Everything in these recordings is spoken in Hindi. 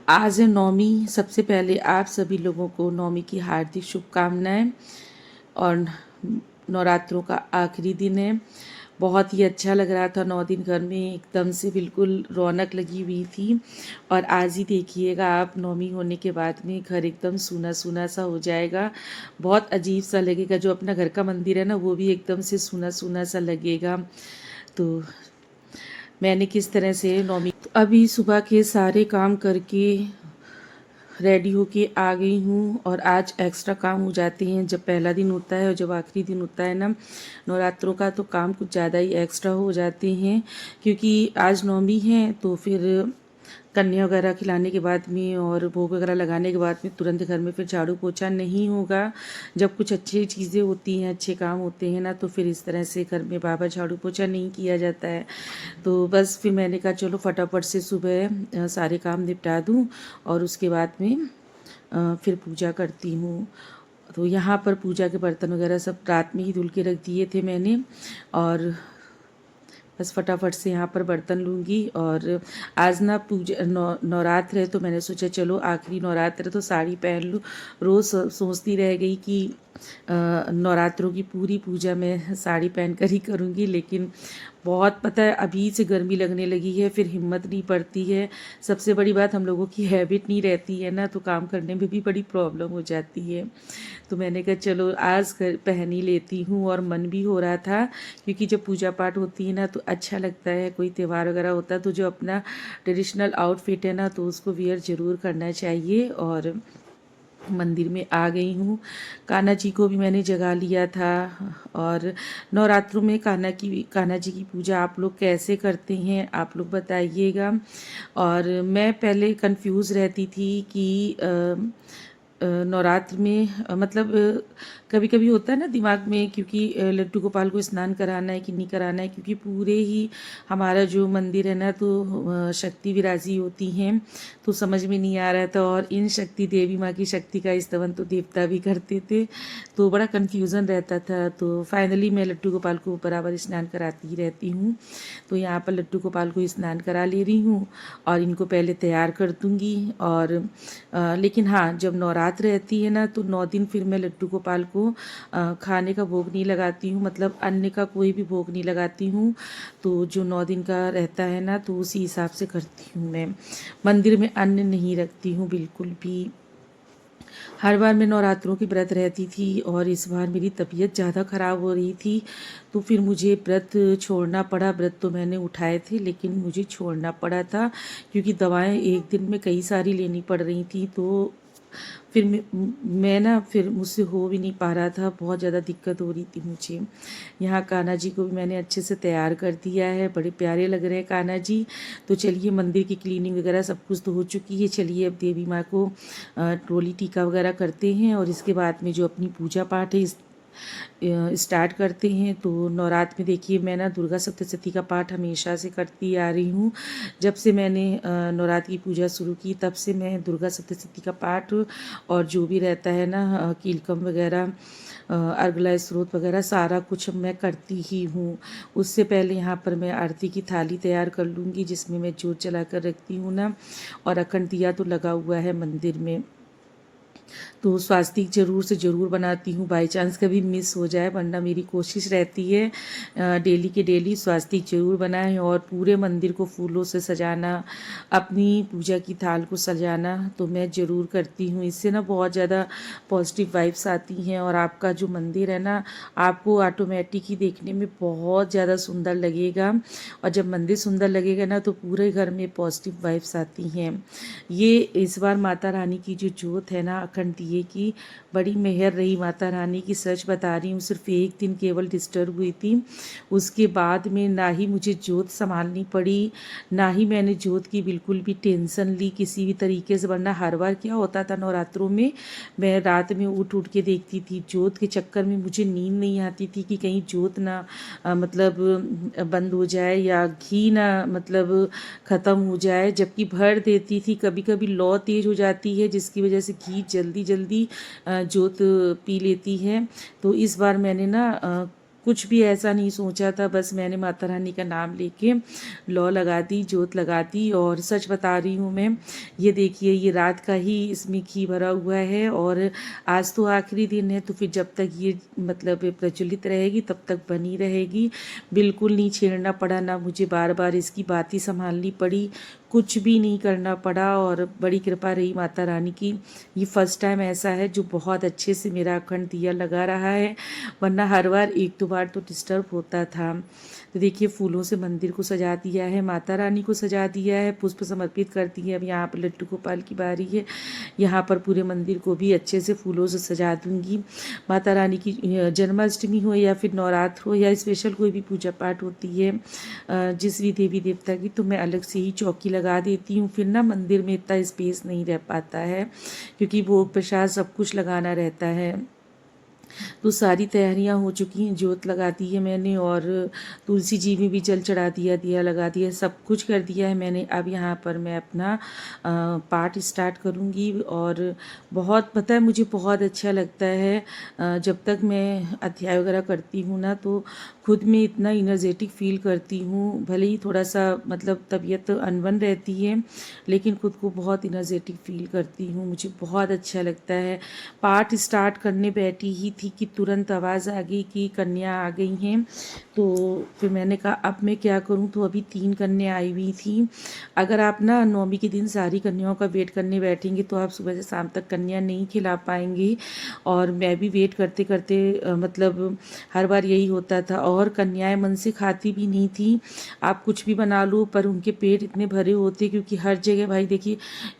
आज है नौमी। सबसे पहले आप सभी लोगों को नौमी की हार्दिक शुभकामनाएं। और नवरात्रों का आखिरी दिन है। बहुत ही अच्छा लग रहा था 9 दिन घर में एकदम से बिल्कुल रौनक लगी हुई थी। और आज ही देखिएगा आप, नौमी होने के बाद में घर एकदम सूना सूना सा हो जाएगा। बहुत अजीब सा लगेगा। जो अपना घर का मंदिर है ना, वो भी एकदम से सूना सूना सा लगेगा। तो मैंने किस तरह से नौमी, तो अभी सुबह के सारे काम करके रेडी होके आ गई हूँ। और आज एक्स्ट्रा काम हो जाते हैं जब पहला दिन होता है और जब आखिरी दिन होता है ना नवरात्रों का, तो काम कुछ ज़्यादा ही एक्स्ट्रा हो जाते हैं। क्योंकि आज नौमी है तो फिर कन्या वगैरह खिलाने के बाद में और भोग वगैरह लगाने के बाद में तुरंत घर में फिर झाड़ू पोछा नहीं होगा। जब कुछ अच्छी चीज़ें होती हैं, अच्छे काम होते हैं ना, तो फिर इस तरह से घर में बाबा झाड़ू पोछा नहीं किया जाता है। तो बस फिर मैंने कहा चलो फटाफट से सुबह सारे काम निपटा दूँ और उसके बाद में फिर पूजा करती हूँ। तो यहाँ पर पूजा के बर्तन वगैरह सब रात में ही धुल के रख दिए थे मैंने। और बस फटाफट से यहाँ पर बर्तन लूँगी। और आज ना पूजा नवरात्र है, तो मैंने सोचा चलो आखिरी नवरात्र है तो साड़ी पहन लूँ। रोज़ सोचती रह गई कि नवरात्रों की पूरी पूजा मैं साड़ी पहन कर ही करूँगी, लेकिन बहुत पता है अभी से गर्मी लगने लगी है, फिर हिम्मत नहीं पड़ती है। सबसे बड़ी बात, हम लोगों की हैबिट नहीं रहती है ना, तो काम करने में भी बड़ी प्रॉब्लम हो जाती है। तो मैंने कहा चलो आज पहन ही लेती हूँ। और मन भी हो रहा था, क्योंकि जब पूजा पाठ होती है ना तो अच्छा लगता है। कोई त्यौहार वगैरह होता है तो जो अपना ट्रेडिशनल आउटफिट है ना, तो उसको वियर ज़रूर करना चाहिए। और मंदिर में आ गई हूँ। कान्हा जी को भी मैंने जगा लिया था। और नवरात्रों में कान्हा जी की पूजा आप लोग कैसे करते हैं, आप लोग बताइएगा। और मैं पहले कंफ्यूज रहती थी कि नवरात्र में मतलब कभी कभी होता है ना दिमाग में, क्योंकि लड्डू गोपाल को स्नान कराना है कि नहीं कराना है, क्योंकि पूरे ही हमारा जो मंदिर है ना, तो शक्ति विराजी होती हैं, तो समझ में नहीं आ रहा था। और इन शक्ति देवी माँ की शक्ति का स्तवन तो देवता भी करते थे, तो बड़ा कन्फ्यूज़न रहता था। तो फाइनली मैं लड्डू गोपाल को बराबर स्नान कराती ही रहती हूँ। तो यहाँ पर लड्डू गोपाल को स्नान करा ले रही हूँ और इनको पहले तैयार कर दूँगी। और लेकिन हाँ, जब नवरात्र रहती है ना, तो 9 दिन फिर मैं लड्डू गोपाल को खाने का भोग नहीं लगाती हूँ, मतलब अन्न का कोई भी भोग नहीं लगाती हूँ। तो जो 9 दिन का रहता है ना, तो उसी हिसाब से करती हूँ मैं। मंदिर में अन्न नहीं रखती हूँ बिल्कुल भी। हर बार मैं नवरात्रों की व्रत रहती थी और इस बार मेरी तबीयत ज़्यादा ख़राब हो रही थी, तो फिर मुझे व्रत छोड़ना पड़ा। व्रत तो मैंने उठाए थे, लेकिन मुझे छोड़ना पड़ा था, क्योंकि दवाएं एक दिन में कई सारी लेनी पड़ रही थी। तो फिर मैं ना, फिर मुझसे हो भी नहीं पा रहा था, बहुत ज़्यादा दिक्कत हो रही थी मुझे। यहाँ कान्हा जी को भी मैंने अच्छे से तैयार कर दिया है, बड़े प्यारे लग रहे हैं कान्हा जी। तो चलिए, मंदिर की क्लीनिंग वगैरह सब कुछ तो हो चुकी है। चलिए अब देवी माँ को ट्रोली टीका वगैरह करते हैं और इसके बाद में जो अपनी पूजा पाठ है स्टार्ट करते हैं। तो नवरात्र में देखिए, मैं ना दुर्गा सप्तशती का पाठ हमेशा से करती आ रही हूँ। जब से मैंने नवरात्र की पूजा शुरू की, तब से मैं दुर्गा सप्तशती का पाठ और जो भी रहता है ना कीलकम वगैरह, अर्गला स्रोत वगैरह, सारा कुछ मैं करती ही हूँ। उससे पहले यहाँ पर मैं आरती की थाली तैयार कर लूँगी, जिसमें मैं जोत जला कर रखती हूँ ना। और अखंड दिया तो लगा हुआ है मंदिर में। तो स्वास्तिक ज़रूर से ज़रूर बनाती हूँ, बाई चांस कभी मिस हो जाए, वरना मेरी कोशिश रहती है डेली के डेली स्वास्तिक ज़रूर बनाएं। और पूरे मंदिर को फूलों से सजाना, अपनी पूजा की थाल को सजाना तो मैं ज़रूर करती हूँ। इससे ना बहुत ज़्यादा पॉजिटिव वाइब्स आती हैं और आपका जो मंदिर है ना, आपको ऑटोमेटिक ही देखने में बहुत ज़्यादा सुंदर लगेगा। और जब मंदिर सुंदर लगेगा ना, तो पूरे घर में पॉजिटिव वाइब्स आती हैं। ये इस बार माता रानी की जो जोत है ना, अखंड दिए की, बड़ी मेहर रही माता रानी की। सच बता रही हूँ, सिर्फ एक दिन केवल डिस्टर्ब हुई थी, उसके बाद में ना ही मुझे जोत संभालनी पड़ी, ना ही मैंने जोत की बिल्कुल भी टेंशन ली किसी भी तरीके से। वरना हर बार क्या होता था नवरात्रों में, मैं रात में उठ उठ के देखती थी। जोत के चक्कर में मुझे नींद नहीं आती थी कि कहीं जोत ना मतलब बंद हो जाए या घी ना मतलब ख़त्म हो जाए, जबकि भर देती थी। कभी कभी लौ तेज़ हो जाती है, जिसकी वजह से घी जल्दी जल्दी जोत पी लेती है। तो इस बार मैंने ना कुछ भी ऐसा नहीं सोचा था, बस मैंने माता रानी का नाम लेके लौ लगा दी, जोत लगा दी। और सच बता रही हूँ मैं, ये देखिए ये रात का ही इसमें घी भरा हुआ है और आज तो आखिरी दिन है, तो फिर जब तक ये मतलब प्रज्वलित रहेगी तब तक बनी रहेगी। बिल्कुल नहीं छेड़ना पड़ा, ना मुझे बार बार इसकी बातें संभालनी पड़ी, कुछ भी नहीं करना पड़ा। और बड़ी कृपा रही माता रानी की। ये फर्स्ट टाइम ऐसा है जो बहुत अच्छे से मेरा अखंड दिया लगा रहा है, वरना हर बार एक दो बार तो डिस्टर्ब होता था। तो देखिए फूलों से मंदिर को सजा दिया है, माता रानी को सजा दिया है, पुष्प समर्पित कर दिए। अब यहाँ पर लड्डू गोपाल की बारी है, यहाँ पर पूरे मंदिर को भी अच्छे से फूलों से सजा दूंगी। माता रानी की जन्माष्टमी हो या फिर नवरात्र हो या स्पेशल कोई भी पूजा पाठ होती है जिस भी देवी देवता की, तो मैं अलग से ही चौकी लगा देती हूँ। फिर ना मंदिर में इतना स्पेस नहीं रह पाता है, क्योंकि भोग प्रसाद सब कुछ लगाना रहता है। तो सारी तैयारियां हो चुकी हैं, जोत लगा दी है मैंने और तुलसी जी में भी जल चढ़ा दिया, दिया लगा दिया, सब कुछ कर दिया है मैंने। अब यहाँ पर मैं अपना पाठ स्टार्ट करूँगी। और बहुत पता है मुझे बहुत अच्छा लगता है जब तक मैं अध्याय वगैरह करती हूँ ना, तो खुद में इतना इनर्जेटिक फील करती हूँ। भले ही थोड़ा सा मतलब तबीयत अनबन रहती है, लेकिन खुद को बहुत इनर्जेटिक फील करती हूँ, मुझे बहुत अच्छा लगता है। पाठ स्टार्ट करने बैठी ही थी कि तुरंत आवाज़ आ गई कि कन्या आ गई हैं। तो फिर मैंने कहा अब मैं क्या करूं, तो अभी 3 कन्या आई हुई थी। अगर आप ना नौमी के दिन सारी कन्याओं का वेट करने बैठेंगे तो आप सुबह से शाम तक कन्या नहीं खिला पाएंगे। और मैं भी वेट करते करते मतलब हर बार यही होता था। और कन्याएं मन से खाती भी नहीं थी, आप कुछ भी बना लो पर उनके पेट इतने भरे होते, क्योंकि हर जगह भाई देखिए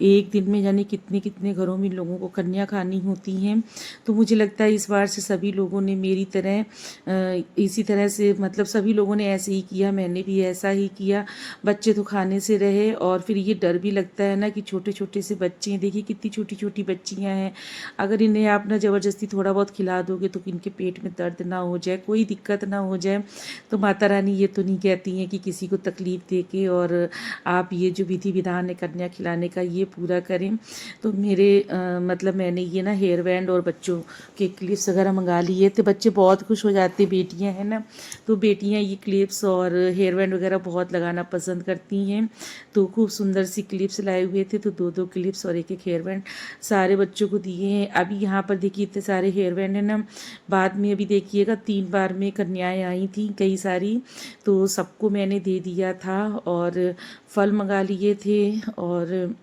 एक दिन में जाने कितने कितने घरों में लोगों को कन्या खानी होती हैं। तो मुझे लगता है इस बार से सभी लोगों ने मेरी तरह इसी तरह से मतलब सभी लोगों ने ऐसे ही किया, मैंने भी ऐसा ही किया। बच्चे तो खाने से रहे। और फिर ये डर भी लगता है ना कि छोटे छोटे से बच्चे हैं, देखिए कितनी छोटी छोटी बच्चियां हैं, अगर इन्हें आप ना ज़बरदस्ती थोड़ा बहुत खिला दोगे तो इनके पेट में दर्द ना हो जाए, कोई दिक्कत ना हो जाए। तो माता रानी ये तो नहीं कहती हैं कि किसी को तकलीफ़ दे के और आप ये जो विधि विधान है कन्या खिलाने का ये पूरा करें। तो मेरे मतलब मैंने ये ना हेयर बैंड और बच्चों के क्लिप्स वगैरह मंगा लिए थे। बच्चे बहुत खुश हो जाते, बेटियां हैं ना, तो बेटियां ये क्लिप्स और हेयर बैंड वगैरह बहुत लगाना पसंद करती हैं। तो खूब सुंदर सी क्लिप्स लाए हुए थे, तो 2-2 क्लिप्स और एक हेयर बैंड सारे बच्चों को दिए हैं। अभी यहाँ पर देखिए इतने सारे हेयर बैंड है ना, बाद में अभी देखिएगा 3 बार में कन्याएं आई थी कई सारी, तो सबको मैंने दे दिया था। और फल मंगा लिए थे और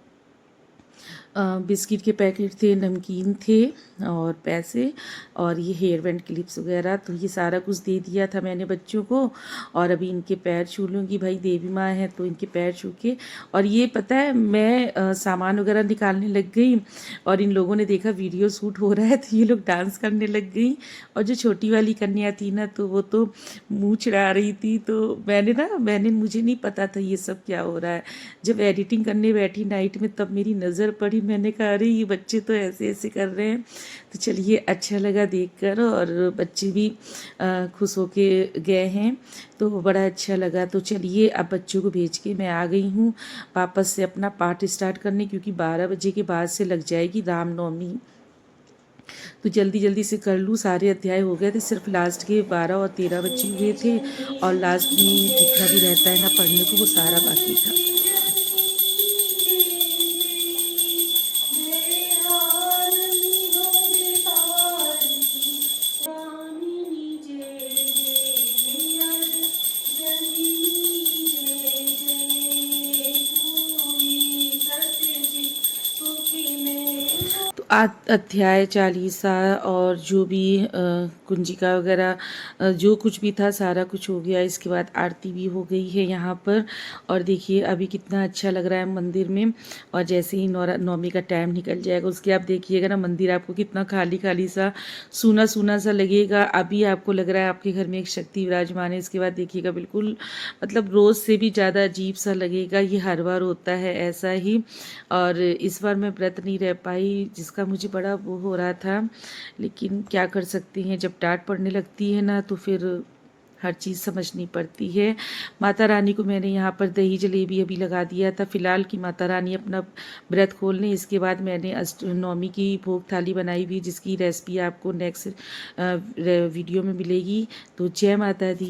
बिस्किट के पैकेट थे, नमकीन थे और पैसे और ये हेयर बैंड क्लिप्स वगैरह, तो ये सारा कुछ दे दिया था मैंने बच्चों को। और अभी इनके पैर छू लूँगी, भाई देवी माँ है तो इनके पैर छू के। और ये पता है मैं सामान वगैरह निकालने लग गई और इन लोगों ने देखा वीडियो शूट हो रहा है तो ये लोग डांस करने लग गई। और जो छोटी वाली कन्या थी ना, तो वो तो मुँह चिढ़ा रही थी। तो मैंने मुझे नहीं पता था ये सब क्या हो रहा है। जब एडिटिंग करने बैठी नाइट में तब मेरी नज़र पड़ी, मैंने कहा अरे ये बच्चे तो ऐसे ऐसे कर रहे हैं। तो चलिए अच्छा लगा देखकर, और बच्चे भी खुश होके गए हैं, तो बड़ा अच्छा लगा। तो चलिए अब बच्चों को भेज के मैं आ गई हूँ वापस से अपना पाठ स्टार्ट करने, क्योंकि 12 बजे के बाद से लग जाएगी रामनवमी। तो जल्दी जल्दी से कर लूँ, सारे अध्याय हो गए थे, सिर्फ लास्ट के 12 और 13 बच्चे हुए थे। और लास्ट में जितना भी रहता है ना पढ़ने को वो सारा बाकी था। अध्याय चालीसा और जो भी कुंजिका वगैरह जो कुछ भी था सारा कुछ हो गया। इसके बाद आरती भी हो गई है यहाँ पर। और देखिए अभी कितना अच्छा लग रहा है मंदिर में। और जैसे ही नौमी का टाइम निकल जाएगा उसके आप देखिएगा ना, मंदिर आपको कितना खाली खाली सा सूना सूना सा लगेगा। अभी आपको लग रहा है आपके घर में एक शक्ति विराजमान है, इसके बाद देखिएगा बिल्कुल मतलब रोज़ से भी ज़्यादा अजीब सा लगेगा। ये हर बार होता है ऐसा ही। और इस बार मैं व्रत नहीं रह पाई, जिसका मुझे बड़ा वो हो रहा था, लेकिन क्या कर सकते हैं, जब डांट पड़ने लगती है ना तो फिर हर चीज़ समझनी पड़ती है। माता रानी को मैंने यहाँ पर दही जलेबी अभी लगा दिया था फ़िलहाल कि माता रानी अपना व्रत खोल लें। इसके बाद मैंने नवमी की भोग थाली बनाई हुई जिसकी रेसिपी आपको नेक्स्ट वीडियो में मिलेगी। तो जय माता दी।